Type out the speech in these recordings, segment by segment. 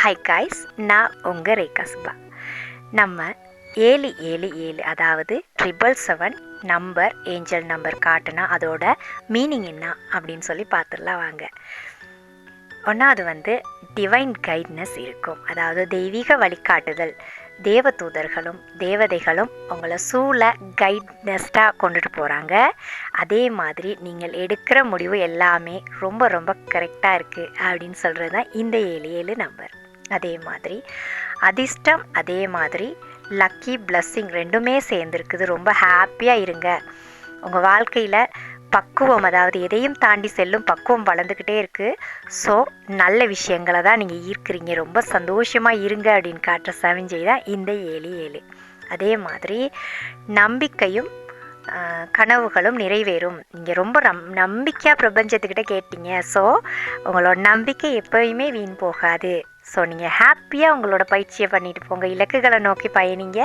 Hi guys, நான் உங்கள் ரேகா சுபா. நம்ம 777 அதாவது 777 நம்பர் ஏஞ்சல் நம்பர் காட்டுனா அதோட மீனிங் என்ன அப்படின்னு சொல்லி பார்த்துடலாம் வாங்க. ஒன்றாவது டிவைன் கைட்னஸ் இருக்கும், அதாவது தெய்வீக வழிகாட்டுதல். தேவதூதர்களும் தேவதைகளும் உங்களை கைட்னஸ்டாக கொண்டுட்டு போகிறாங்க. அதே மாதிரி நீங்கள் எடுக்கிற முடிவு எல்லாமே ரொம்ப ரொம்ப கரெக்டாக இருக்குது அப்படின்னு சொல்கிறது தான் இந்த 77 நம்பர். அதே மாதிரி அதிர்ஷ்டம், அதே மாதிரி லக்கி பிளஸ்ஸிங் ரெண்டுமே சேர்ந்துருக்குது. ரொம்ப ஹாப்பியாக இருங்க. உங்கள் வாழ்க்கையில் பக்குவம், அதாவது எதையும் தாண்டி செல்லும் பக்குவம் வளர்ந்துக்கிட்டே இருக்குது. ஸோ நல்ல விஷயங்களை தான் நீங்கள் ஈர்க்கிறீங்க. ரொம்ப சந்தோஷமாக இருங்க அப்படின்னு காட்டுற சமிஞ்சை தான் இந்த 77. அதே மாதிரி நம்பிக்கையும் கனவுகளும் நிறைவேறும். நீங்கள் ரொம்ப நம்பிக்கையாக பிரபஞ்சத்துக்கிட்ட கேட்டீங்க. ஸோ உங்களோட நம்பிக்கை எப்போயுமே வீண் போகாது. ஸோ நீங்கள் ஹாப்பியாக உங்களோட பயிற்சியை பண்ணிட்டு போங்க, இலக்குகளை நோக்கி பயணிங்க.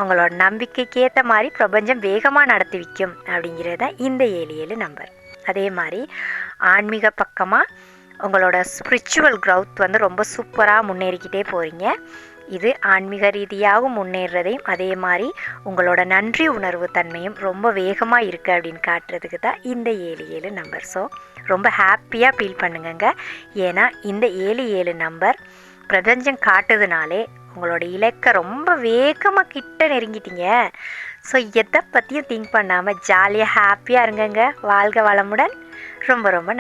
உங்களோட நம்பிக்கைக்கு ஏற்ற மாதிரி பிரபஞ்சம் வேகமாக நடத்தி வைக்கும் அப்படிங்கிறது தான் இந்த 77 நம்பர். அதே மாதிரி ஆன்மீக பக்கமாக உங்களோட ஸ்பிரிச்சுவல் க்ரௌத் ரொம்ப சூப்பராக முன்னேறிக்கிட்டே போகிறீங்க. இது ஆன்மீக ரீதியாகவும் முன்னேறதையும், அதே மாதிரி உங்களோட நன்றி உணர்வு தன்மையும் ரொம்ப வேகமாக இருக்குது அப்படின்னு காட்டுறதுக்கு தான் இந்த 77 நம்பர். ஸோ ரொம்ப ஹாப்பியாக ஃபீல் பண்ணுங்க. ஏன்னா இந்த 77 நம்பர் பிரபஞ்சம் காட்டுதுனாலே உங்களோட இலக்கை ரொம்ப வேகமாக கிட்ட நெருங்கிட்டீங்க. ஸோ எதை பற்றியும் திங்க் பண்ணாமல் ஜாலியாக ஹாப்பியாக இருங்கங்க. வாழ்க வளமுடன். ரொம்ப ரொம்ப